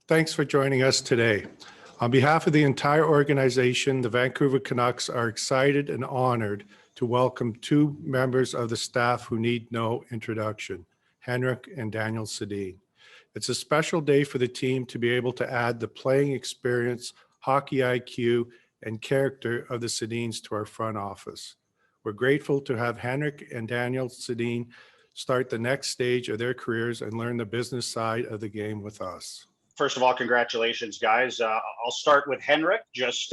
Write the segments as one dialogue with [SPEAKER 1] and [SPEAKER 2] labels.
[SPEAKER 1] Thanks for joining us today. On behalf of the entire organization, the Vancouver Canucks are excited and honored to welcome two members of the staff who need no introduction, Henrik and Daniel Sedin. It's a special day for the team to be able to add the playing experience, hockey IQ, and character of the Sedins to our front office. We're grateful to have Henrik and Daniel Sedin start the next stage of their careers and learn the business side of the game with us.
[SPEAKER 2] First of all, congratulations, guys. I'll start with Henrik. Just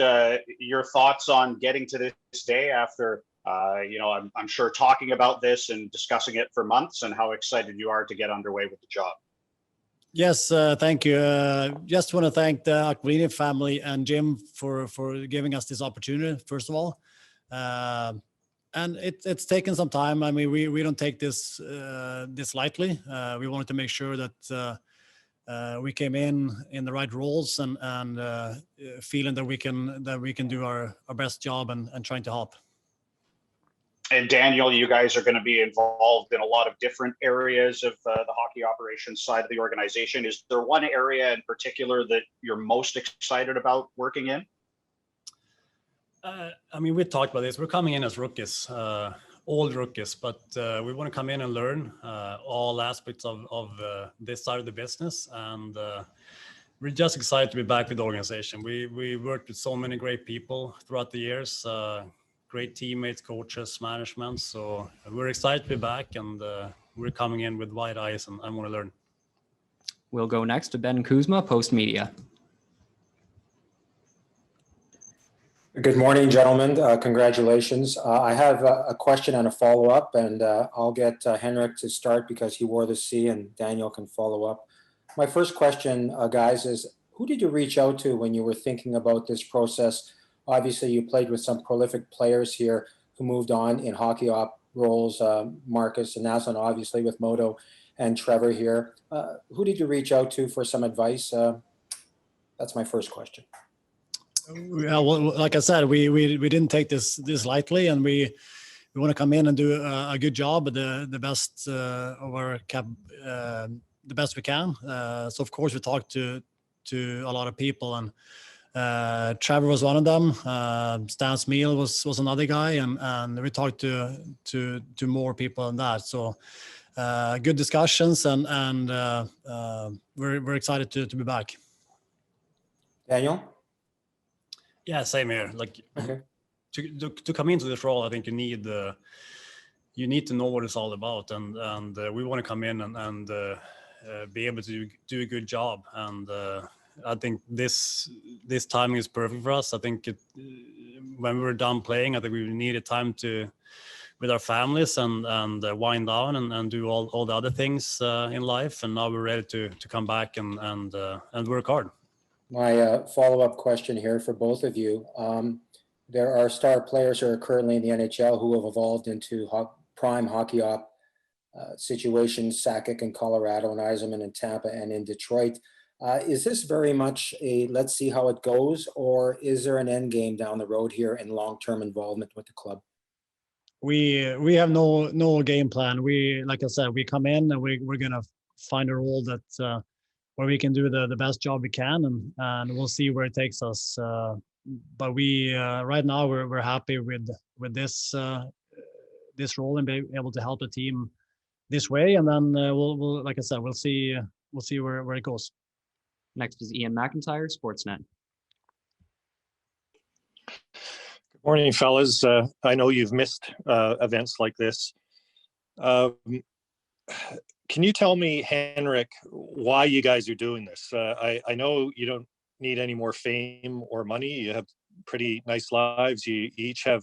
[SPEAKER 2] your thoughts on getting to this day after, I'm sure talking about this and discussing it for months, and how excited you are to get underway with the job.
[SPEAKER 3] Yes, thank you. Just want to thank the Aquilini family and Jim for giving us this opportunity, first of all. And it's taken some time. I mean, we don't take this lightly. We wanted to make sure that we came in the right roles and feeling that we can do our best job and trying to help.
[SPEAKER 2] And Daniel, you guys are going to be involved in a lot of different areas of the hockey operations side of the organization. Is there one area in particular that you're most excited about working in?
[SPEAKER 3] I mean, we talked about this. We're coming in as rookies, old rookies, but we want to come in and learn all aspects of this side of the business. And we're just excited to be back with the organization. We worked with so many great people throughout the years. Great teammates, coaches, management. So we're excited to be back, and we're coming in with wide eyes and I want to learn.
[SPEAKER 4] We'll go next to Ben Kuzma, Post Media.
[SPEAKER 5] Good morning, gentlemen. Congratulations. I have a question and a follow-up, and I'll get Henrik to start because he wore the C, and Daniel can follow up. My first question, guys, is who did you reach out to when you were thinking about this process? Obviously, you played with some prolific players here who moved on in hockey op roles, Marcus and Naslund, obviously, with Moto and Trevor here. Who did you reach out to for some advice? That's my first question.
[SPEAKER 3] Yeah, well, like I said, we didn't take this lightly, and we want to come in and do a good job, the best of our the best we can. So of course we talked to a lot of people, and Trevor was one of them. Stan Smeel was another guy, and we talked to more people than that. So good discussions, and we're excited to be back.
[SPEAKER 5] Daniel?
[SPEAKER 3] Yeah, same here. Like,
[SPEAKER 5] okay.
[SPEAKER 3] To come into this role, I think you need to know what it's all about, and we want to come in and be able to do a good job. And I think this timing is perfect for us. I think when we were done playing, I think we needed time with our families and wind down and do all the other things in life. And now we're ready to come back and work hard.
[SPEAKER 5] My follow-up question here for both of you. There are star players who are currently in the NHL who have evolved into prime hockey op situations, Sakic in Colorado and Yzerman in Tampa and in Detroit. Is this very much a let's see how it goes, or is there an end game down the road here in long-term involvement with the club?
[SPEAKER 3] We have no game plan. Like I said, we come in and we're gonna find a role that where we can do the best job we can, and we'll see where it takes us. But we right now we're happy with this role and be able to help the team this way, and then we'll like I said, we'll see where it goes.
[SPEAKER 4] Next is Ian McIntyre, Sportsnet.
[SPEAKER 6] Good morning, fellas. I know you've missed events like this. Can you tell me, Henrik, why you guys are doing this? I know you don't need any more fame or money. You have pretty nice lives. You each have,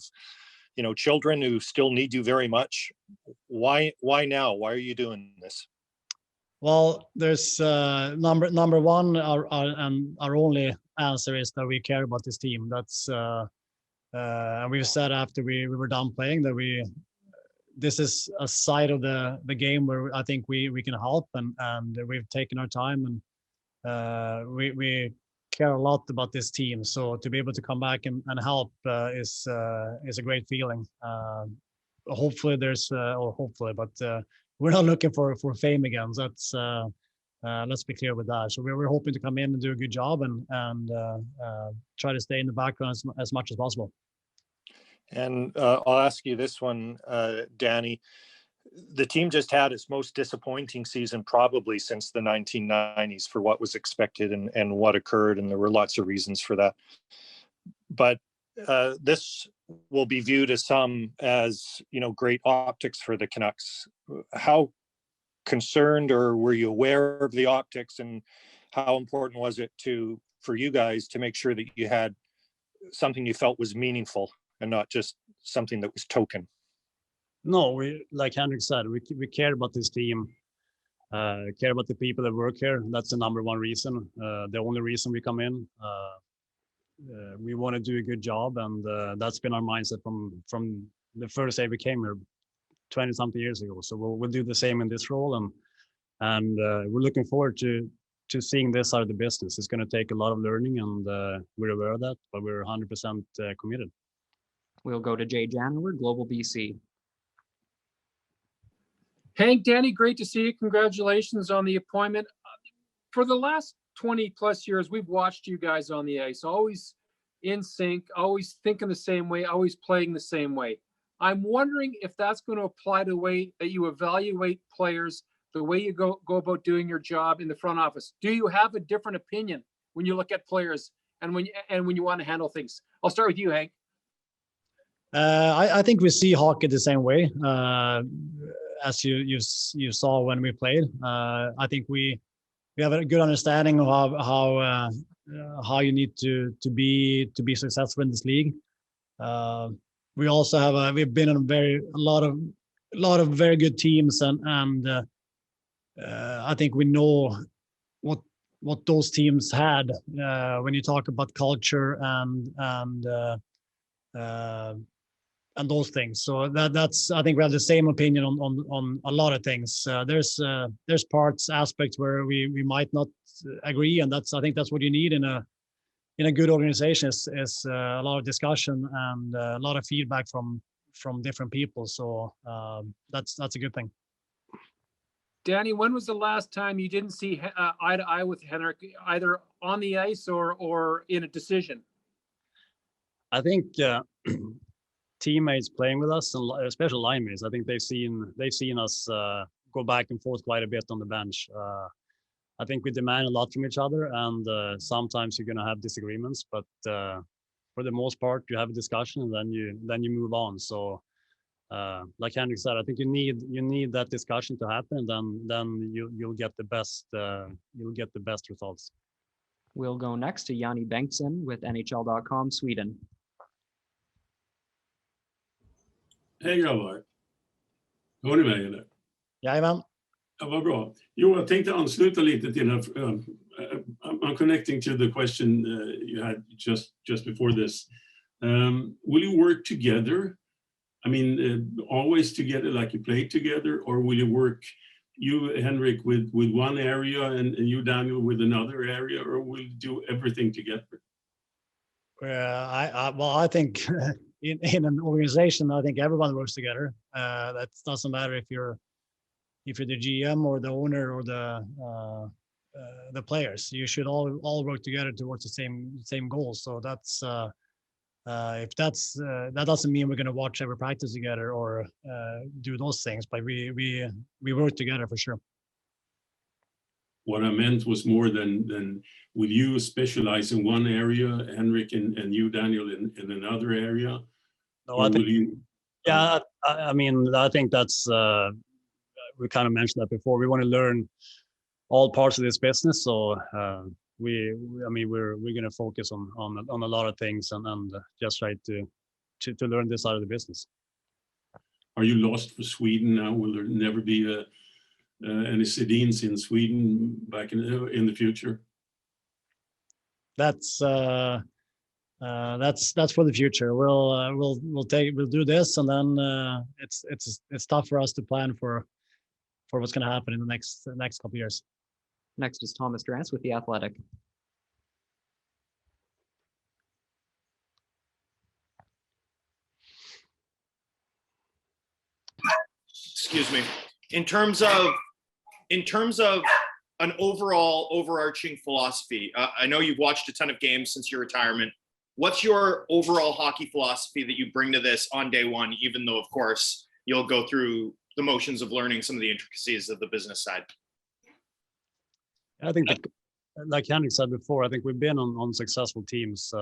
[SPEAKER 6] children who still need you very much. Why now? Why are you doing this?
[SPEAKER 3] Well, there's number one, our only answer is that we care about this team. That's and we've said after we were done playing that this is a side of the game where I think we can help, and we've taken our time, and we care a lot about this team. So to be able to come back and help is a great feeling. Hopefully but we're not looking for fame again. That's Let's be clear with that. So we're hoping to come in and do a good job and try to stay in the background as much as possible.
[SPEAKER 6] And I'll ask you this one, Danny. The team just had its most disappointing season probably since the 1990s for what was expected and what occurred, and there were lots of reasons for that. But this will be viewed as great optics for the Canucks. How concerned or were you aware of the optics, and how important was it for you guys to make sure that you had something you felt was meaningful and not just something that was token?
[SPEAKER 3] No, we, like Henrik said, we care about this team, care about the people that work here. That's the number one reason, the only reason we come in. We want to do a good job, and that's been our mindset from the first day we came here 20 something years ago. So we'll do the same in this role, and we're looking forward to seeing this side of the business. It's going to take a lot of learning, and we're aware of that, but we're 100% committed.
[SPEAKER 4] We'll go to Jay Janwer, Global BC.
[SPEAKER 7] Hank, Danny, great to see you. Congratulations on the appointment. For the last 20 plus years, we've watched you guys on the ice, always in sync, always thinking the same way, always playing the same way. I'm wondering if that's going to apply to the way that you evaluate players, the way you go about doing your job in the front office. Do you have a different opinion when you look at players and when you want to handle things? I'll start with you, Hank.
[SPEAKER 3] I think we see hockey the same way. As you saw when we played, I think we have a good understanding of how you need to be successful in this league. We also we've been in a lot of very good teams, and I think we know what those teams had when you talk about culture and those things. So that's I think we have the same opinion on a lot of things. There's aspects where we might not agree, and I think that's what you need in a good organization is a lot of discussion and a lot of feedback from different people. So that's a good thing.
[SPEAKER 7] Danny, when was the last time you didn't see eye to eye with Henrik, either on the ice or in a decision?
[SPEAKER 3] I think teammates playing with us, and especially line mates, I think they've seen us go back and forth quite a bit on the bench. I think we demand a lot from each other, and sometimes you're going to have disagreements, but for the most part, you have a discussion, and then you move on. So, like Henrik said, I think you need that discussion to happen, and then you'll get the best results.
[SPEAKER 4] We'll go next to Yanni Bengtsson with NHL.com Sweden.
[SPEAKER 8] Hej grabbar. Hör ni mig eller?
[SPEAKER 3] Jajamän.
[SPEAKER 8] Ja, vad bra. Jo, jag tänkte ansluta lite till den här, I'm connecting to the question you had just before this. Will you work together? I mean, always together like you play together, or will you work, you, Henrik, with one area and you, Daniel, with another area, or will you do everything together?
[SPEAKER 3] I think in an organization, I think everyone works together. That doesn't matter if you're the GM or the owner or the players. You should all work together towards the same goals. So that's that doesn't mean we're going to watch every practice together or do those things, but we work together for sure.
[SPEAKER 8] What I meant was more than will you specialize in one area, Henrik, and you, Daniel, in another area?
[SPEAKER 3] No, I mean, I think that's we kind of mentioned that before. We want to learn all parts of this business, so we're going to focus on a lot of things and just try to learn this side of the business.
[SPEAKER 8] Are you lost for Sweden now? Will there never be any Sedins in Sweden back in the future?
[SPEAKER 3] That's for the future. We'll do this, and then it's tough for us to plan for what's going to happen in the next couple of years.
[SPEAKER 4] Next is Thomas Drance with The Athletic.
[SPEAKER 9] Excuse me. In terms of an overall overarching philosophy. I know you've watched a ton of games since your retirement. What's your overall hockey philosophy that you bring to this on day one, even though, of course, you'll go through the motions of learning some of the intricacies of the business side?
[SPEAKER 3] I think, like Henrik said before, I think we've been on successful teams.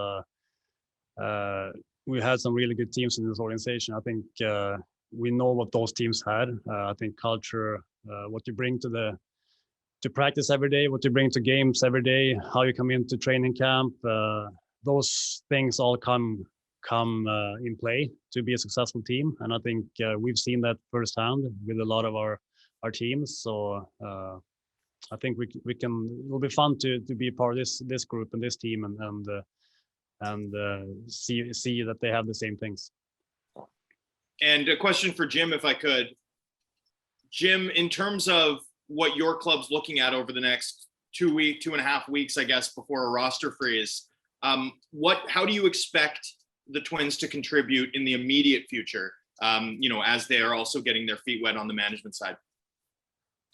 [SPEAKER 3] We had some really good teams in this organization. I think we know what those teams had. I think culture, what you bring to practice every day, what you bring to games every day, how you come into training camp, those things all come in play to be a successful team. And I think we've seen that firsthand with a lot of our teams. So I think we can. It'll be fun to be a part of this group and this team and see that they have the same things.
[SPEAKER 9] And a question for Jim, if I could. Jim, in terms of what your club's looking at over the next 2.5 weeks, I guess, before a roster freeze, how do you expect the Twins to contribute in the immediate future, as they are also getting their feet wet on the management side?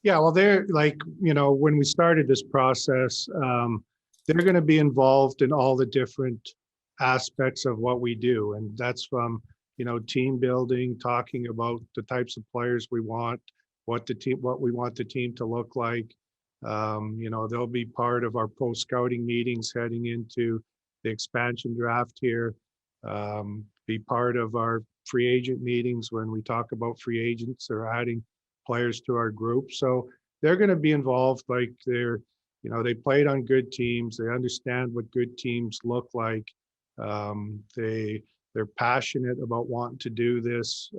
[SPEAKER 1] Yeah, well, they're like, when we started this process, they're going to be involved in all the different aspects of what we do. And that's from, team building, talking about the types of players we want, what we want the team to look like. They'll be part of our pro scouting meetings heading into the expansion draft here, be part of our free agent meetings when we talk about free agents or adding players to our group. So they're going to be involved, like they played on good teams. They understand what good teams look like. They're passionate about wanting to do this.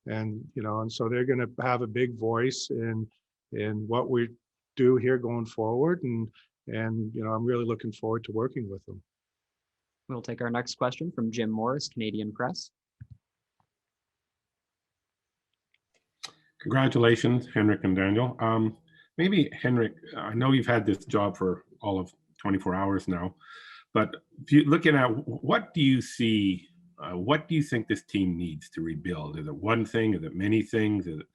[SPEAKER 1] And so they're going to have a big voice in what we do here going forward. And I'm really looking forward to working with them.
[SPEAKER 4] We'll take our next question from Jim Morris, Canadian Press.
[SPEAKER 10] Congratulations, Henrik and Daniel. Maybe Henrik, I know you've had this job for all of 24 hours now, but if you're looking at what do you see, what do you think this team needs to rebuild? Is it one thing? Is it many things? Is it,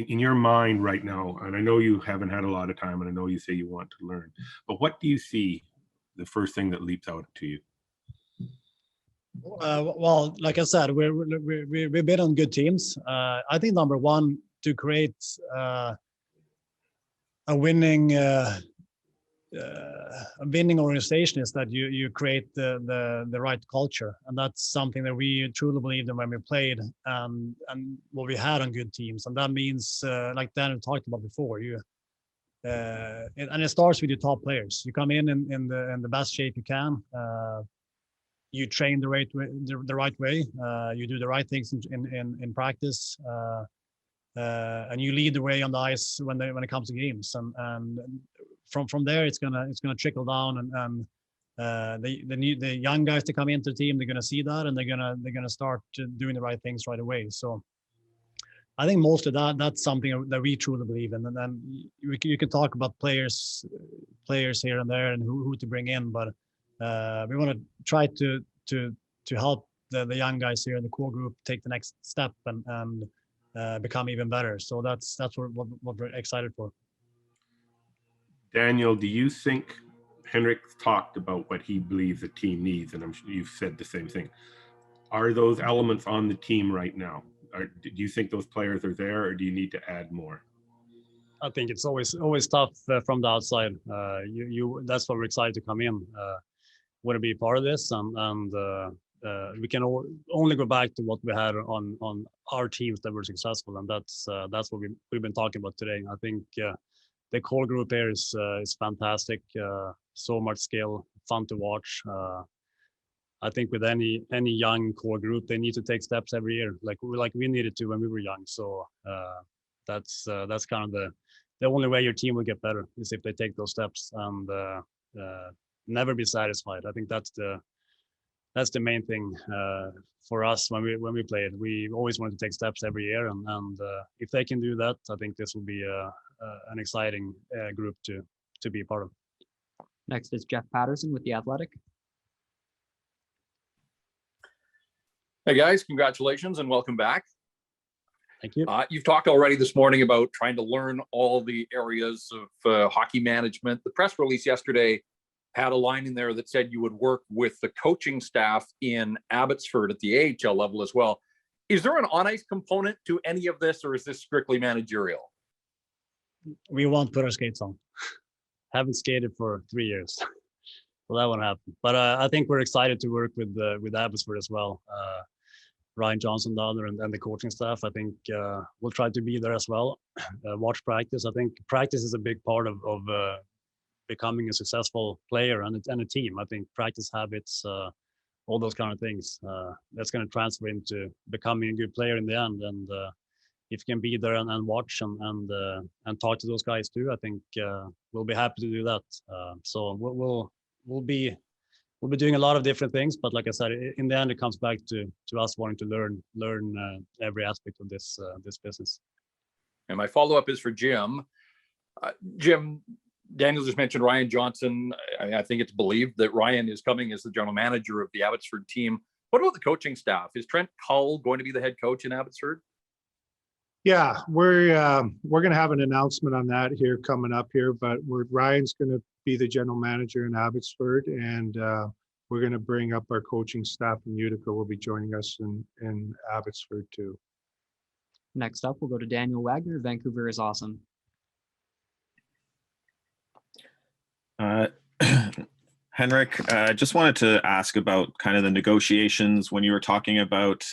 [SPEAKER 10] in your mind right now, and I know you haven't had a lot of time and I know you say you want to learn, but what do you see the first thing that leaps out to you?
[SPEAKER 3] Well, like I said, we've been on good teams. I think number one, to create a winning organization is that you create the right culture, and that's something that we truly believed in when we played and what we had on good teams, and that means like Daniel talked about before, and it starts with your top players. You come in the best shape you can. You train the right way. You do the right things in practice. And you lead the way on the ice when it comes to games, and from there it's gonna trickle down, and the young guys that come into the team, they're gonna see that, and they're gonna start doing the right things right away. So I think most of that's something that we truly believe in, and then you can talk about players here and there and who to bring in, but we want to try to help the young guys here in the core group take the next step and become even better. So that's what we're excited for.
[SPEAKER 10] Daniel, do you think Henrik talked about what he believes the team needs, and I'm sure you've said the same thing? Are those elements on the team right now? Do you think those players are there, or do you need to add more?
[SPEAKER 3] I think it's always tough from the outside. That's why we're excited to come in. Want to be part of this, and we can only go back to what we had on our teams that were successful, and that's what we've been talking about today. I think the core group here is fantastic. So much skill, fun to watch. I think with any young core group, they need to take steps every year, like we needed to when we were young. So that's kind of the only way your team will get better is if they take those steps and never be satisfied. I think that's the main thing for us when we played. We always wanted to take steps every year, and if they can do that, I think this will be an exciting group to be a part of.
[SPEAKER 4] Next is Jeff Patterson with The Athletic.
[SPEAKER 11] Hey guys, congratulations and welcome back.
[SPEAKER 3] Thank you.
[SPEAKER 11] You've talked already this morning about trying to learn all the areas of hockey management. The press release yesterday had a line in there that said you would work with the coaching staff in Abbotsford at the AHL level as well. Is there an on-ice component to any of this, or is this strictly managerial?
[SPEAKER 3] We won't put our skates on. Haven't skated for 3 years. Well, that won't happen. But I think we're excited to work with Abbotsford as well. Ryan Johnson down there and the coaching staff. I think we'll try to be there as well. Watch practice. I think practice is a big part of becoming a successful player and a team. I think practice habits, all those kind of things, that's going to transfer into becoming a good player in the end. And if you can be there and watch and talk to those guys too, I think we'll be happy to do that. So we'll be doing a lot of different things, but like I said, in the end, it comes back to us wanting to learn every aspect of this business.
[SPEAKER 11] And my follow-up is for Jim. Jim, Daniel just mentioned Ryan Johnson. I think it's believed that Ryan is coming as the general manager of the Abbotsford team. What about the coaching staff? Is Trent Cull going to be the head coach in Abbotsford?
[SPEAKER 1] Yeah, we're going to have an announcement on that here coming up here, but Ryan's going to be the general manager in Abbotsford, and we're going to bring up our coaching staff in Utica. Will be joining us in Abbotsford too.
[SPEAKER 4] Next up, we'll go to Daniel Wagner. Vancouver is awesome.
[SPEAKER 12] Henrik, I just wanted to ask about kind of the negotiations when you were talking about,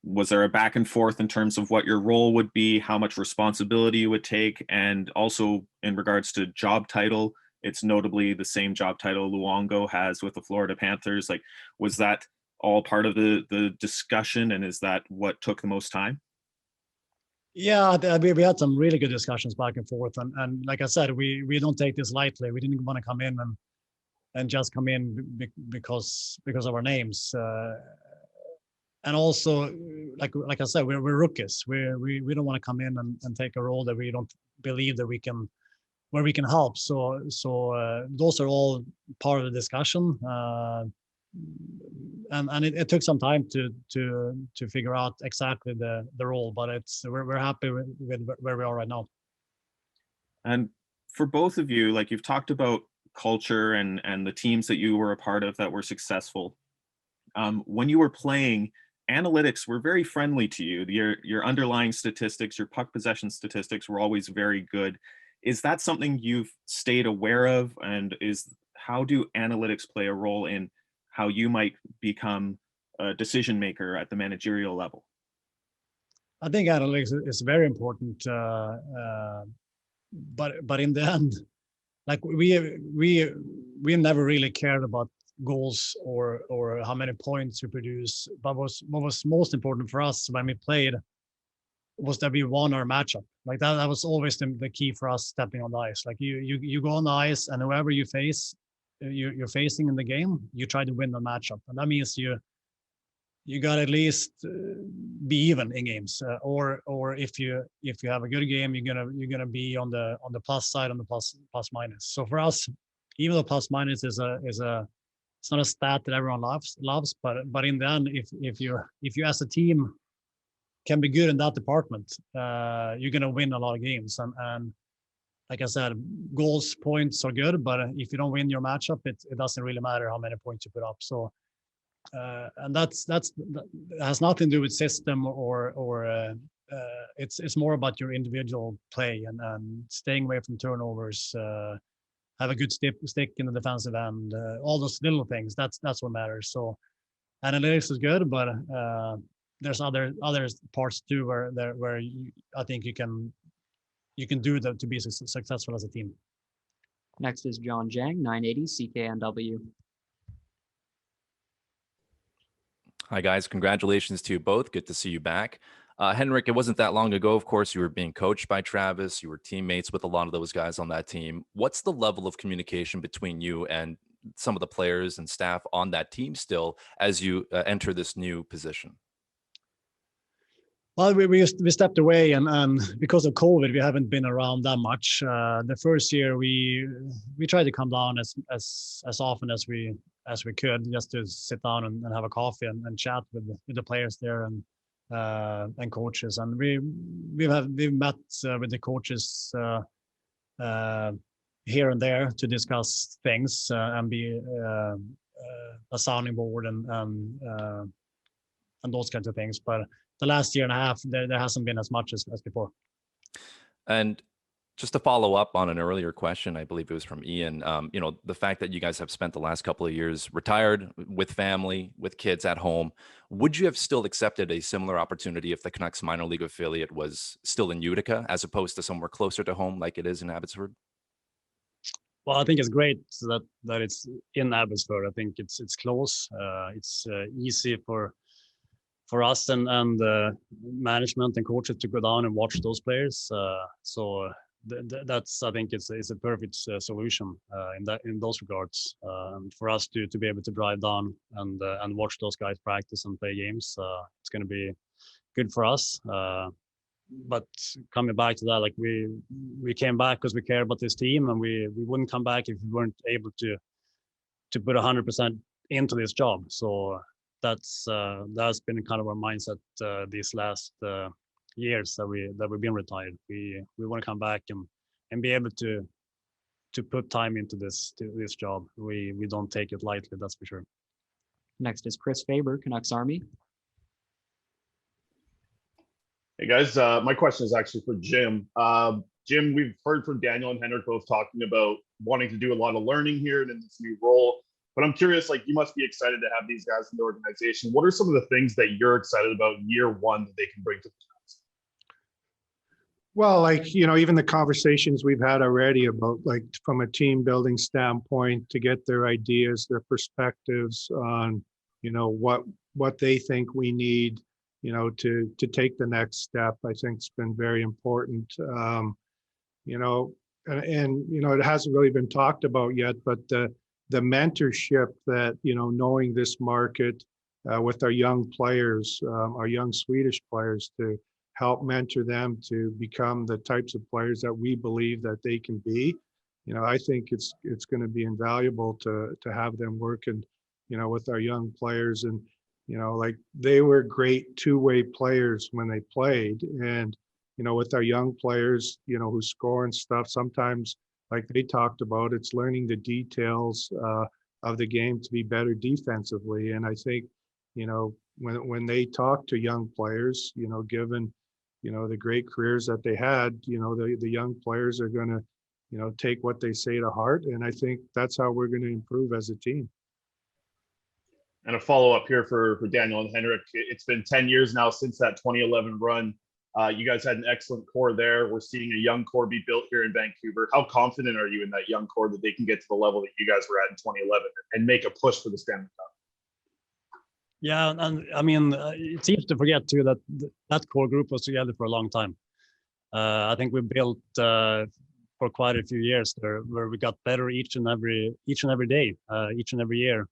[SPEAKER 12] was there a back and forth in terms of what your role would be, how much responsibility you would take, and also in regards to job title? It's notably the same job title Luongo has with the Florida Panthers. Like, was that all part of the discussion, and is that what took the most time?
[SPEAKER 3] Yeah, we had some really good discussions back and forth, and like I said, we don't take this lightly. We didn't want to come in and just come in because of our names, and also like I said, we're rookies. We don't want to come in and take a role that we don't believe that we can help. So those are all part of the discussion. And it took some time to figure out exactly the role, but we're happy with where we are right now.
[SPEAKER 12] And for both of you, like you've talked about culture and the teams that you were a part of that were successful. When you were playing, analytics were very friendly to you. Your underlying statistics, your puck possession statistics were always very good. Is that something you've stayed aware of? And how do analytics play a role in how you might become a decision maker at the managerial level?
[SPEAKER 3] I think analytics is very important, but in the end, like we never really cared about goals or how many points we produce. But what was most important for us when we played was that we won our matchup. Like that was always the key for us stepping on the ice. Like you go on the ice, and whoever you face, you're facing in the game, you try to win the matchup, and that means you got to at least be even in games, or if you have a good game, you're gonna be on the plus side, on the plus minus. So for us, even though plus minus is it's not a stat that everyone loves, but in the end, if you as a team can be good in that department, you're gonna win a lot of games. And like I said, goals, points are good, but if you don't win your matchup, it doesn't really matter how many points you put up. So, and that has nothing to do with system or it's more about your individual play and staying away from turnovers, have a good stick in the defensive end, all those little things. That's what matters. So, analytics is good, but there's other parts too where I think you can do that to be successful as a team.
[SPEAKER 4] Next is John Jang, 980 CKNW.
[SPEAKER 13] Hi, guys. Congratulations to you both. Good to see you back. Henrik, it wasn't that long ago, of course, you were being coached by Travis. You were teammates with a lot of those guys on that team. What's the level of communication between you and some of the players and staff on that team still as you enter this new position?
[SPEAKER 3] Well, we stepped away, and because of COVID, we haven't been around that much. The first year, we tried to come down as often as we could, just to sit down and have a coffee and chat with the players there and and coaches, and we've met with the coaches here and there to discuss things and be a sounding board and those kinds of things. But the last year and a half, there hasn't been as much as before.
[SPEAKER 13] And just to follow up on an earlier question, I believe it was from Ian, the fact that you guys have spent the last couple of years retired with family, with kids at home, would you have still accepted a similar opportunity if the Canucks minor league affiliate was still in Utica as opposed to somewhere closer to home like it is in Abbotsford?
[SPEAKER 3] Well, I think it's great that it's in Abbotsford. I think it's close. It's easy for us and management and coaches to go down and watch those players. So that's, I think it's a perfect solution in those regards. For us to be able to drive down and watch those guys practice and play games, it's going to be good for us. But coming back to that, like we came back because we care about this team, and we wouldn't come back if we weren't able to put 100% into this job. So that's been kind of our mindset these last years that we've been retired. We want to come back and be able to put time into this job. We don't take it lightly, that's for sure.
[SPEAKER 4] Next is Chris Faber, Canucks Army.
[SPEAKER 14] Hey guys, my question is actually for Jim. Jim, we've heard from Daniel and Henrik both talking about wanting to do a lot of learning here and in this new role. But I'm curious, like, you must be excited to have these guys in the organization. What are some of the things that you're excited about year one that they can bring to the Canucks?
[SPEAKER 1] Well, like, even the conversations we've had already about, like, from a team building standpoint, to get their ideas, their perspectives on, what they think we need, to take the next step. I think it's been very important. And it hasn't really been talked about yet, but the mentorship that, knowing this market with our young players, our young Swedish players, to help mentor them to become the types of players that we believe that they can be. I think it's going to be invaluable to have them working, with our young players. And, like, they were great two-way players when they played. And, with our young players, who score and stuff, sometimes, like they talked about, it's learning the details of the game to be better defensively. And I think, when they talk to young players, given, the great careers that they had, the young players are going to, take what they say to heart. And I think that's how we're going to improve as a team.
[SPEAKER 14] And a follow-up here for Daniel and Henrik. It's been 10 years now since that 2011 run. You guys had an excellent core there. We're seeing a young core be built here in Vancouver. How confident are you in that young core that they can get to the level that you guys were at in 2011 and make a push for the Stanley Cup?
[SPEAKER 3] Yeah, and I mean, it's easy to forget too that core group was together for a long time. I think we built for quite a few years there, where we got better each and every day, each and every year.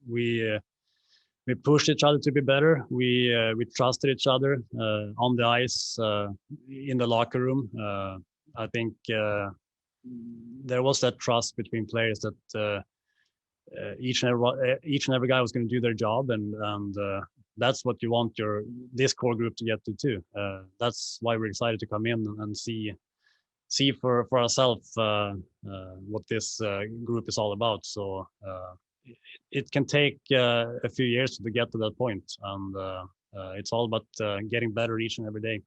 [SPEAKER 3] We pushed each other to be better. We trusted each other on the ice, in the locker room. I think there was that trust between players that each and every guy was going to do their job, and that's what you want this core group to get to too. That's why we're excited to come in and see for ourselves what this group is all about. So it can take a few years to get to that point, and it's all about getting better each and every day.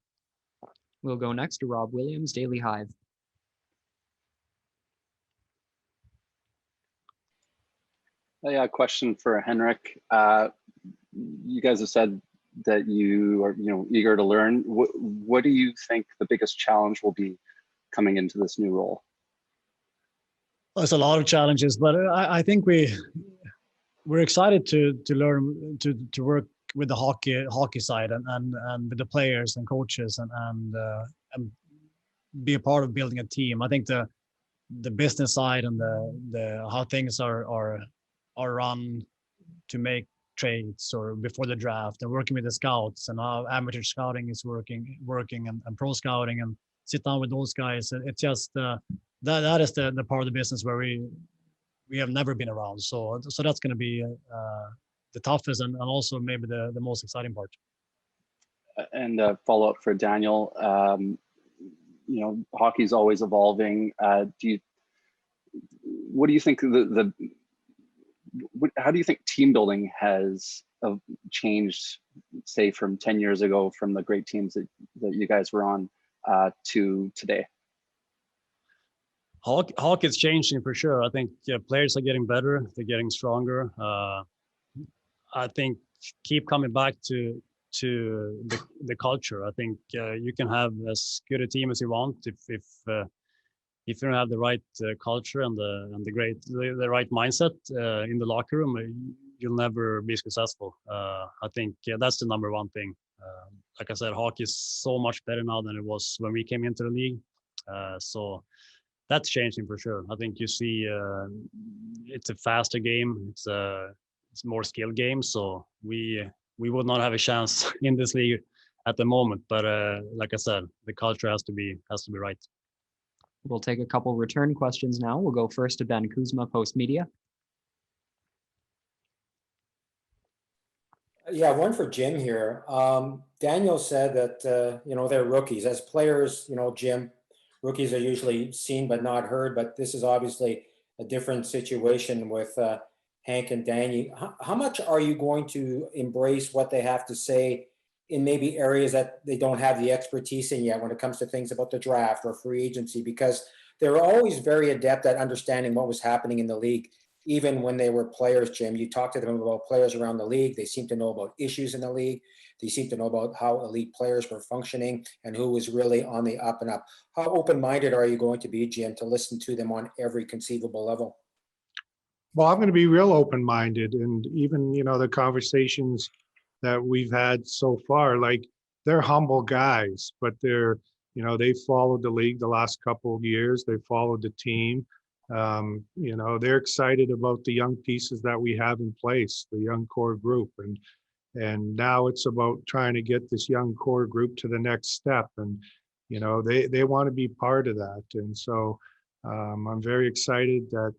[SPEAKER 4] We'll go next to Rob Williams, Daily Hive.
[SPEAKER 15] Yeah, question for Henrik. You guys have said that you are, eager to learn. What do you think the biggest challenge will be coming into this new role?
[SPEAKER 3] There's a lot of challenges, but I think we're excited to learn to work with the hockey side and with the players and coaches and be a part of building a team. I think the business side and the how things are run to make trades or before the draft, and working with the scouts and how amateur scouting is working and pro scouting, and sit down with those guys. It's just that is the part of the business where we have never been around. So that's going to be the toughest and also maybe the most exciting part.
[SPEAKER 15] And a follow up for Daniel. Hockey's always evolving. What do you think how do you think team building has changed, say, from 10 years ago, from the great teams that you guys were on to today?
[SPEAKER 3] Hockey is changing for sure. I think players are getting better. They're getting stronger. I think keep coming back to the culture. I think you can have as good a team as you want if you don't have the right culture and the right mindset in the locker room, you'll never be successful. I think that's the number one thing. Like I said, hockey is so much better now than it was when we came into the league. So that's changing for sure. I think you see it's a faster game. It's a more skilled game. So we would not have a chance in this league at the moment. But like I said, the culture has to be right.
[SPEAKER 4] We'll take a couple return questions now. We'll go first to Ben Kuzma, Post Media.
[SPEAKER 5] Yeah, one for Jim here. Daniel said that, they're rookies. As players, Jim, rookies are usually seen but not heard, but this is obviously a different situation with Hank and Danny. How much are you going to embrace what they have to say in maybe areas that they don't have the expertise in yet when it comes to things about the draft or free agency? Because they were always very adept at understanding what was happening in the league, even when they were players, Jim. You talk to them about players around the league. They seem to know about issues in the league. They seem to know about how elite players were functioning and who was really on the up and up. How open-minded are you going to be, Jim, to listen to them on every conceivable level?
[SPEAKER 1] Well, I'm going to be real open-minded, and even, the conversations that we've had so far, like, they're humble guys, but they're, they followed the league the last couple of years. They followed the team. They're excited about the young pieces that we have in place, the young core group. And now it's about trying to get this young core group to the next step. And, they want to be part of that. And so I'm very excited that,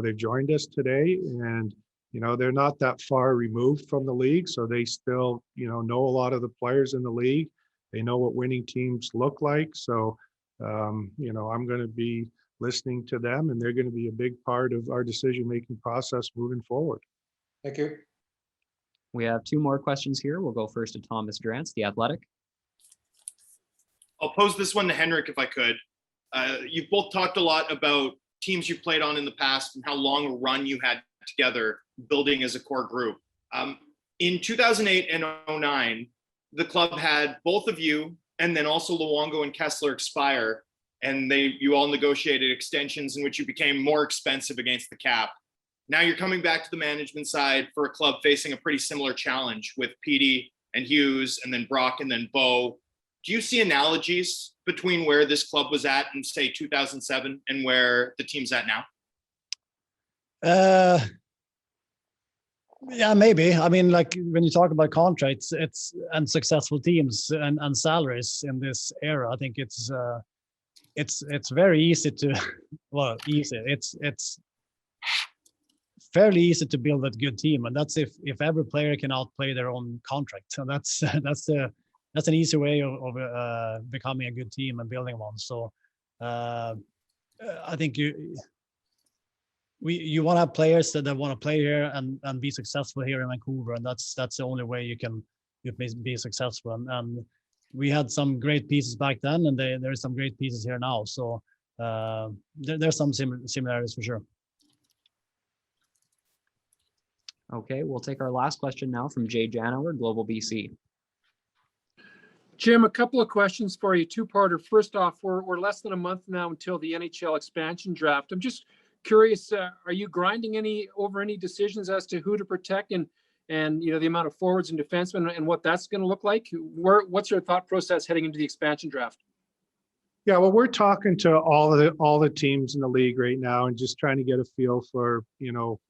[SPEAKER 1] they've joined us today, and, they're not that far removed from the league. So they still, know a lot of the players in the league. They know what winning teams look like. So, I'm going to be listening to them, and they're going to be a big part of our decision-making process moving forward.
[SPEAKER 5] Thank you.
[SPEAKER 4] We have two more questions here. We'll go first to Thomas Drance, The Athletic.
[SPEAKER 9] I'll pose this one to Henrik if I could. You've both talked a lot about teams you played on in the past and how long a run you had together building as a core group. In 2008 and 2009, the club had both of you and then also Luongo and Kessler expire, and you all negotiated extensions in which you became more expensive against the cap. Now you're coming back to the management side for a club facing a pretty similar challenge with Petey and Hughes and then Brock and then Bo. Do you see analogies between where this club was at in, say, 2007 and where the team's at now?
[SPEAKER 3] Yeah, maybe. I mean, like, when you talk about contracts, and successful teams and salaries in this era, I think it's very easy to, well, easy. It's fairly easy to build a good team, and that's if every player can outplay their own contract. So that's an easy way of becoming a good team and building one. So I think you want to have players that want to play here and be successful here in Vancouver, and that's the only way you can be successful. And we had some great pieces back then, and there's some great pieces here now. So there's some similarities for sure.
[SPEAKER 4] Okay, we'll take our last question now from Jay Janower, Global BC.
[SPEAKER 7] Jim, a couple of questions for you, two-parter. First off, we're less than a month now until the NHL expansion draft. I'm just curious, are you grinding over any decisions as to who to protect and the amount of forwards and defensemen and what that's going to look like? What's your thought process heading into the expansion draft?
[SPEAKER 1] Yeah, well, we're talking to all the teams in the league right now and just trying to get a feel for,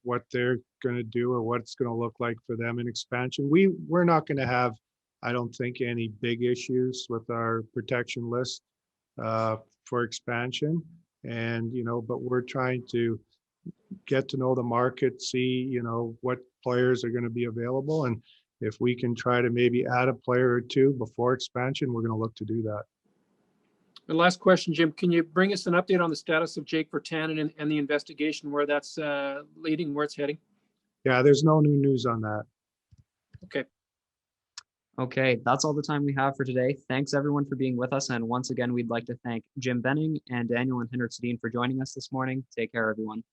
[SPEAKER 1] what they're going to do or what it's going to look like for them in expansion. We're not going to have, I don't think, any big issues with our protection list for expansion. And, but we're trying to get to know the market, see, what players are going to be available. And, If we can try to maybe add a player or two before expansion, we're going to look to do that.
[SPEAKER 7] The last question, Jim, can you bring us an update on the status of Jake Virtanen and the investigation, where that's leading, where it's heading?
[SPEAKER 1] Yeah, there's no new news on that.
[SPEAKER 7] Okay.
[SPEAKER 4] Okay, that's all the time we have for today. Thanks everyone for being with us. And once again, we'd like to thank Jim Benning and Daniel and Henrik Sedin for joining us this morning. Take care, everyone.